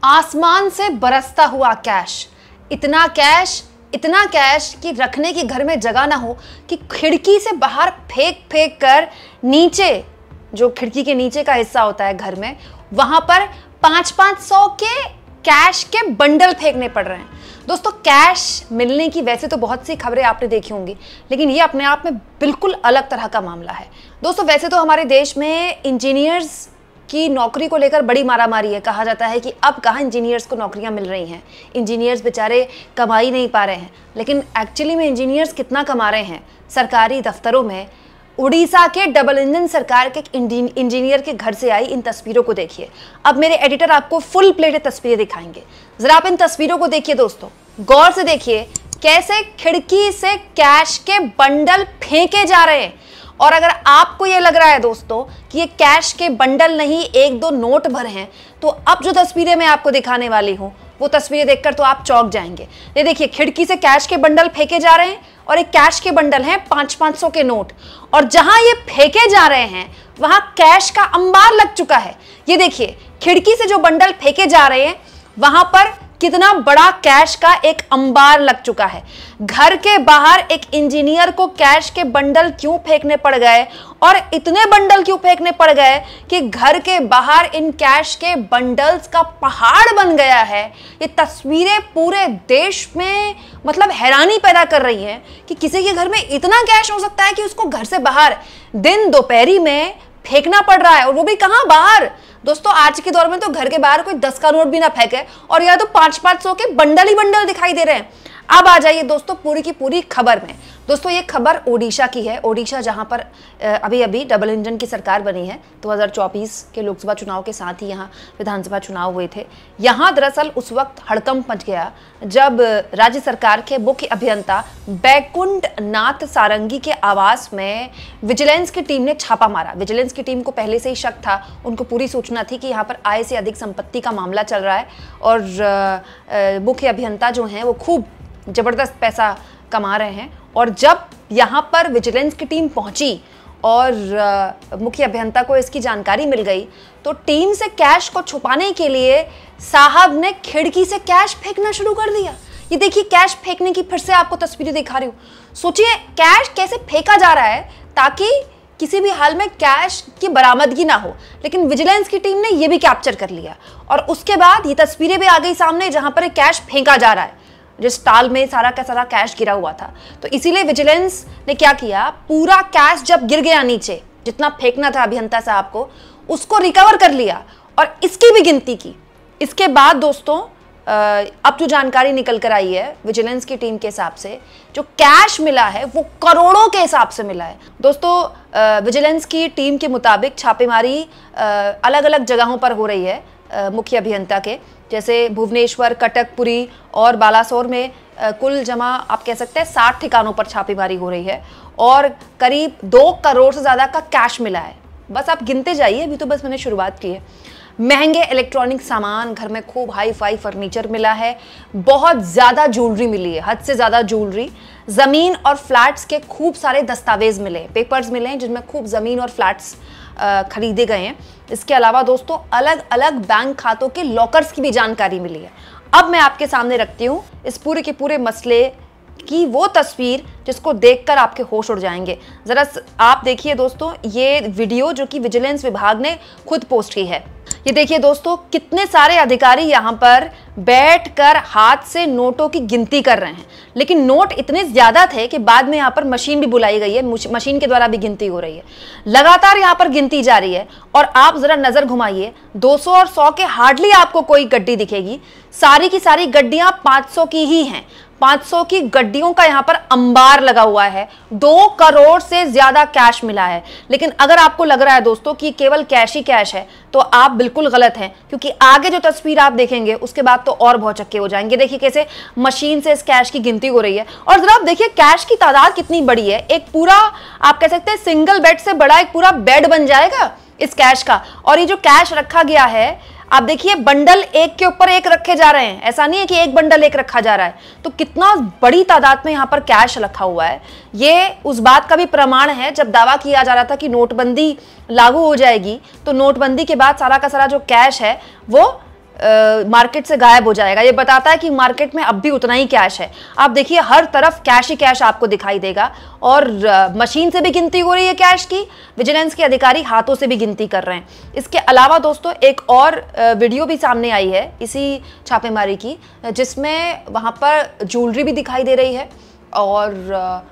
आसमान से बरसता हुआ कैश, इतना कैश कि रखने की घर में जगह ना हो कि खिड़की से बाहर फेंक कर नीचे, जो खिड़की के नीचे का हिस्सा होता है घर में, वहां पर 500 के कैश के बंडल फेंकने पड़ रहे हैं। दोस्तों, कैश मिलने की वैसे तो बहुत सी खबरें आपने देखी होंगी, लेकिन ये अपने आप में बिल्कुल अलग तरह का मामला है। दोस्तों, वैसे तो हमारे देश में इंजीनियर्स की नौकरी को लेकर बड़ी मारामारी है। कहा जाता है कि अब कहाँ इंजीनियर्स को नौकरियां मिल रही हैं, इंजीनियर्स बेचारे कमा ही नहीं पा रहे हैं। लेकिन एक्चुअली में इंजीनियर्स कितना कमा रहे हैं सरकारी दफ्तरों में। उड़ीसा के डबल इंजन सरकार के इंजीनियर के घर से आई इन तस्वीरों को देखिए। अब मेरे एडिटर आपको फुल प्लेटेड तस्वीरें दिखाएंगे, जरा आप इन तस्वीरों को देखिए। दोस्तों, गौर से देखिए कैसे खिड़की से कैश के बंडल फेंके जा रहे हैं। और अगर आपको ये लग रहा है दोस्तों कि ये कैश के बंडल नहीं, एक दो नोट भर हैं, तो अब जो तस्वीरें मैं आपको दिखाने वाली हूं वो तस्वीरें देखकर तो आप चौंक जाएंगे। ये देखिए, खिड़की से कैश के बंडल फेंके जा रहे हैं और एक कैश के बंडल हैं 500 के नोट, और जहां ये फेंके जा रहे हैं वहां कैश का अंबार लग चुका है। ये देखिए, खिड़की से जो बंडल फेंके जा रहे हैं वहां पर कितना बड़ा कैश का एक अंबार लग चुका है। घर के बाहर एक इंजीनियर को कैश के बंडल क्यों फेंकने पड़ गए, और इतने बंडल क्यों फेंकने पड़ गए कि घर के बाहर इन कैश के बंडल्स का पहाड़ बन गया है। ये तस्वीरें पूरे देश में मतलब हैरानी पैदा कर रही हैं कि किसी के घर में इतना कैश हो सकता है कि उसको घर से बाहर दिन दोपहरी में फेंकना पड़ रहा है, और वो भी कहां, बाहर। दोस्तों, आज के दौर में तो घर के बाहर कोई 10 का नोट भी ना फेंके, और यह तो 500 के बंडल ही बंडल दिखाई दे रहे हैं। अब आ जाइए दोस्तों पूरी की पूरी खबर में। दोस्तों, ये खबर ओडिशा की है। ओडिशा जहां पर अभी अभी डबल इंजन की सरकार बनी है। 2024 के लोकसभा चुनाव के साथ ही यहां विधानसभा चुनाव हुए थे। यहां दरअसल उस वक्त हड़कंप मच गया जब राज्य सरकार के मुख्य अभियंता बैकुंठ नाथ सारंगी के आवास में विजिलेंस की टीम ने छापा मारा। विजिलेंस की टीम को पहले से ही शक था, उनको पूरी सूचना थी कि यहाँ पर आय से अधिक संपत्ति का मामला चल रहा है, और मुख्य अभियंता जो हैं वो खूब जबरदस्त पैसा कमा रहे हैं। और जब यहाँ पर विजिलेंस की टीम पहुंची और मुख्य अभियंता को इसकी जानकारी मिल गई, तो टीम से कैश को छुपाने के लिए साहब ने खिड़की से कैश फेंकना शुरू कर दिया। ये देखिए, कैश फेंकने की फिर से आपको तस्वीरें दिखा रही हूँ। सोचिए कैश कैसे फेंका जा रहा है ताकि किसी भी हाल में कैश की बरामदगी ना हो। लेकिन विजिलेंस की टीम ने यह भी कैप्चर कर लिया, और उसके बाद ये तस्वीरें भी आ गई सामने जहां पर कैश फेंका जा रहा है, जिस टाल में सारा का सारा कैश गिरा हुआ था। तो इसीलिए विजिलेंस ने क्या किया, पूरा कैश जब गिर गया नीचे, जितना फेंकना था अभियंता साहब को, उसको रिकवर कर लिया और इसकी भी गिनती की। इसके बाद दोस्तों, अब जो जानकारी निकल कर आई है विजिलेंस की टीम के हिसाब से, जो कैश मिला है वो करोड़ों के हिसाब से मिला है। दोस्तों, विजिलेंस की टीम के मुताबिक छापेमारी अलग अलग जगहों पर हो रही है मुख्य अभियंता के, जैसे भुवनेश्वर, कटकपुरी और बालासोर में कुल जमा आप कह सकते हैं 60 ठिकानों पर छापेमारी हो रही है, और करीब 2 करोड़ से ज़्यादा का कैश मिला है। बस आप गिनते जाइए, अभी तो बस मैंने शुरुआत की है। महंगे इलेक्ट्रॉनिक सामान, घर में खूब हाई फाई फर्नीचर मिला है, बहुत ज़्यादा ज्वेलरी मिली है, हद से ज़्यादा ज्वेलरी, ज़मीन और फ्लैट्स के खूब सारे दस्तावेज मिले, पेपर्स मिले हैं जिनमें खूब ज़मीन और फ्लैट्स खरीदे गए हैं। इसके अलावा दोस्तों, अलग अलग बैंक खातों के लॉकर्स की भी जानकारी मिली है। अब मैं आपके सामने रखती हूँ इस पूरे के पूरे मसले की वो तस्वीर जिसको देखकर आपके होश उड़ जाएंगे। जरा आप देखिए दोस्तों, ये वीडियो जो कि विजिलेंस विभाग ने खुद पोस्ट की है। ये देखिए दोस्तों, कितने सारे अधिकारी यहाँ पर बैठकर हाथ से नोटों की गिनती कर रहे हैं, लेकिन नोट इतने ज्यादा थे कि बाद में यहाँ पर मशीन भी बुलाई गई है, मशीन के द्वारा भी गिनती हो रही है। लगातार यहाँ पर गिनती जारी है, और आप जरा नजर घुमाइए, 200 और 100 के हार्डली आपको कोई गड्डी दिखेगी, सारी की सारी गड्डियां 500 की ही हैं। 500 की गड्डियों का यहाँ पर अंबार लगा हुआ है। 2 करोड़ से ज्यादा कैश मिला है। लेकिन अगर आपको लग रहा है दोस्तों कि केवल कैश ही कैश है, तो आप बिल्कुल गलत हैं, क्योंकि आगे जो तस्वीर आप देखेंगे उसके बाद तो और भौचक्के हो जाएंगे। देखिए कैसे मशीन से इस कैश की गिनती हो रही है, और जरा आप देखिए कैश की तादाद कितनी बड़ी है। एक पूरा आप कह सकते हैं सिंगल बेड से बड़ा एक पूरा बेड बन जाएगा इस कैश का। और ये जो कैश रखा गया है, आप देखिए बंडल एक के ऊपर एक रखे जा रहे हैं, ऐसा नहीं है कि एक बंडल एक रखा जा रहा है। तो कितना बड़ी तादाद में यहाँ पर कैश रखा हुआ है। ये उस बात का भी प्रमाण है, जब दावा किया जा रहा था कि नोटबंदी लागू हो जाएगी, तो नोटबंदी के बाद सारा का सारा जो कैश है वो मार्केट से गायब हो जाएगा। ये बताता है कि मार्केट में अब भी उतना ही कैश है। आप देखिए हर तरफ कैश ही कैश आपको दिखाई देगा और मशीन से भी गिनती हो रही है कैश की, विजिलेंस के अधिकारी हाथों से भी गिनती कर रहे हैं। इसके अलावा दोस्तों एक और वीडियो भी सामने आई है इसी छापेमारी की, जिसमें वहाँ पर ज्वेलरी भी दिखाई दे रही है और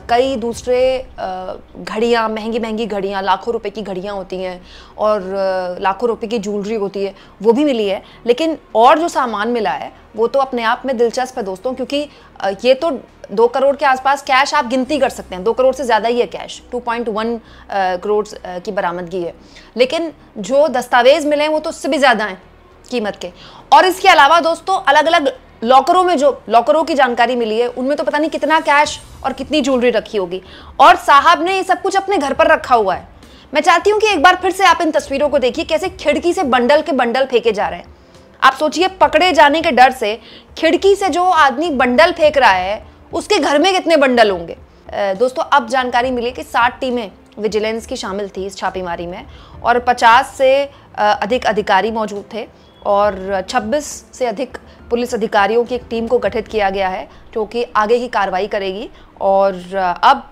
कई दूसरे घड़ियाँ, महंगी महंगी घड़ियाँ, लाखों रुपए की घड़ियाँ होती हैं और लाखों रुपए की ज्वेलरी होती है, वो भी मिली है। लेकिन और जो सामान मिला है वो तो अपने आप में दिलचस्प है दोस्तों, क्योंकि ये तो 2 करोड़ के आसपास कैश आप गिनती कर सकते हैं, 2 करोड़ से ज़्यादा ही है कैश, 2.1 करोड़ की बरामदगी है। लेकिन जो दस्तावेज मिले हैं वो तो उससे भी ज़्यादा हैं कीमत के। और इसके अलावा दोस्तों अलग अलग लॉकरों में जो लॉकरों की जानकारी मिली है उनमें तो पता नहीं कितना कैश और कितनी ज्वेलरी रखी होगी, और साहब ने ये सब कुछ अपने घर पर रखा हुआ है। मैं चाहती हूँ कि एक बार फिर से आप इन तस्वीरों को देखिए, कैसे खिड़की से बंडल के बंडल फेंके जा रहे हैं। आप सोचिए पकड़े जाने के डर से खिड़की से जो आदमी बंडल फेंक रहा है उसके घर में कितने बंडल होंगे। दोस्तों अब जानकारी मिली कि 60 टीमें विजिलेंस की शामिल थी इस छापेमारी में और 50 से अधिक अधिकारी मौजूद थे और 26 से अधिक पुलिस अधिकारियों की एक टीम को गठित किया गया है जो कि आगे की कार्रवाई करेगी। और अब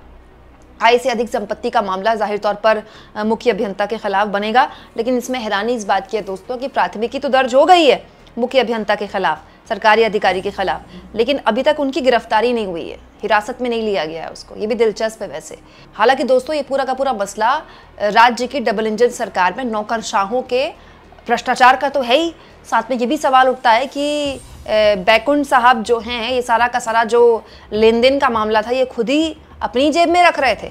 आय से अधिक संपत्ति का मामला जाहिर तौर पर मुख्य अभियंता के खिलाफ बनेगा। लेकिन इसमें हैरानी इस बात की है दोस्तों कि प्राथमिकी तो दर्ज हो गई है मुख्य अभियंता के खिलाफ, सरकारी अधिकारी के खिलाफ, लेकिन अभी तक उनकी गिरफ्तारी नहीं हुई है, हिरासत में नहीं लिया गया है उसको। ये भी दिलचस्प है वैसे। हालांकि दोस्तों ये पूरा का पूरा मसला राज्य की डबल इंजन सरकार में नौकरशाहों के भ्रष्टाचार का तो है ही, साथ में ये भी सवाल उठता है कि बैकुंठ साहब जो हैं, ये सारा का सारा जो लेन देन का मामला था ये खुद ही अपनी जेब में रख रहे थे।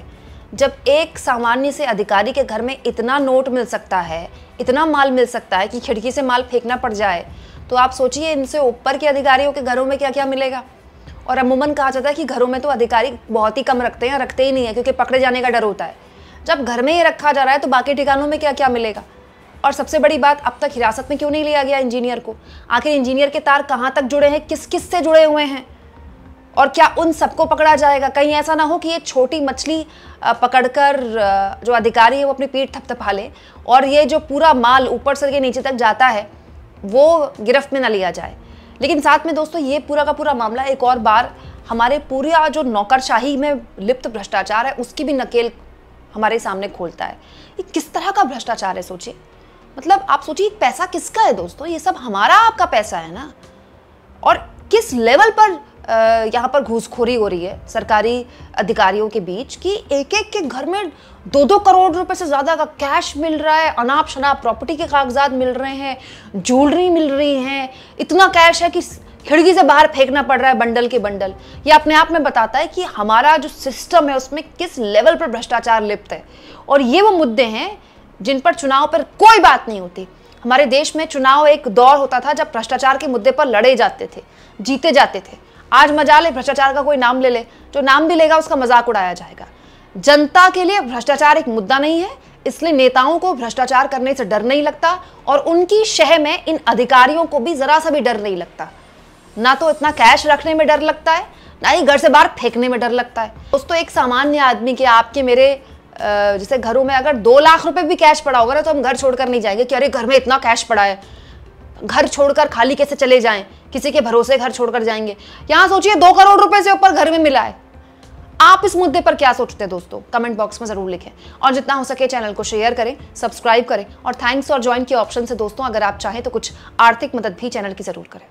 जब एक सामान्य से अधिकारी के घर में इतना नोट मिल सकता है, इतना माल मिल सकता है कि खिड़की से माल फेंकना पड़ जाए, तो आप सोचिए इनसे ऊपर के अधिकारियों के घरों में क्या क्या मिलेगा। और अमूमन कहा जाता है कि घरों में तो अधिकारी बहुत ही कम रखते हैं, रखते ही नहीं है क्योंकि पकड़े जाने का डर होता है। जब घर में ये रखा जा रहा है तो बाकी ठिकानों में क्या क्या मिलेगा। और सबसे बड़ी बात, अब तक हिरासत में क्यों नहीं लिया गया इंजीनियर को? आखिर इंजीनियर के तार कहाँ तक जुड़े हैं, किस किस से जुड़े हुए हैं, और क्या उन सबको पकड़ा जाएगा? कहीं ऐसा ना हो कि ये छोटी मछली पकड़कर जो अधिकारी है वो अपनी पीठ थपथपा ले और ये जो पूरा माल ऊपर से लेकर नीचे तक जाता है वो गिरफ्त में ना लिया जाए। लेकिन साथ में दोस्तों ये पूरा का पूरा मामला एक और बार हमारे पूरा जो नौकरशाही में लिप्त भ्रष्टाचार है उसकी भी नकेल हमारे सामने खोलता है। ये किस तरह का भ्रष्टाचार है सोचिए। मतलब आप सोचिए पैसा किसका है दोस्तों? ये सब हमारा आपका पैसा है ना। और किस लेवल पर यहाँ पर घूसखोरी हो रही है सरकारी अधिकारियों के बीच कि एक एक के घर में 2-2 करोड़ रुपए से ज़्यादा का कैश मिल रहा है, अनाप शनाप प्रॉपर्टी के कागजात मिल रहे हैं, ज्वेलरी मिल रही है, इतना कैश है कि खिड़की से बाहर फेंकना पड़ रहा है बंडल के बंडल। ये अपने आप में बताता है कि हमारा जो सिस्टम है उसमें किस लेवल पर भ्रष्टाचार लिप्त है। और ये वो मुद्दे हैं जिन पर चुनाव पर कोई बात नहीं होती। हमारे देश में चुनाव एक दौर होता था जब भ्रष्टाचार के मुद्दे पर लड़े जाते थे, जीते जाते थे। आज मजाल है भ्रष्टाचार का कोई नाम ले ले, जो नाम भी लेगा उसका मजाक उड़ाया जाएगा। जनता के लिए भ्रष्टाचार एक मुद्दा नहीं है, इसलिए नेताओं को भ्रष्टाचार करने से डर नहीं लगता और उनकी शह में इन अधिकारियों को भी जरा सा भी डर नहीं लगता। ना तो इतना कैश रखने में डर लगता है, ना ही घर से बाहर फेंकने में डर लगता है। दोस्तों एक सामान्य आदमी के, आपके, मेरे जैसे घरों में अगर 2 लाख रुपए भी कैश पड़ा होगा ना तो हम घर छोड़कर नहीं जाएंगे कि अरे घर में इतना कैश पड़ा है, घर छोड़कर खाली कैसे चले जाएं, किसी के भरोसे घर छोड़कर जाएंगे। यहां सोचिए 2 करोड़ रुपए से ऊपर घर में मिला है। आप इस मुद्दे पर क्या सोचते हैं दोस्तों? कमेंट बॉक्स में जरूर लिखें और जितना हो सके चैनल को शेयर करें, सब्सक्राइब करें और थैंक्स और ज्वाइन के ऑप्शन से दोस्तों अगर आप चाहें तो कुछ आर्थिक मदद भी चैनल की जरूर करें।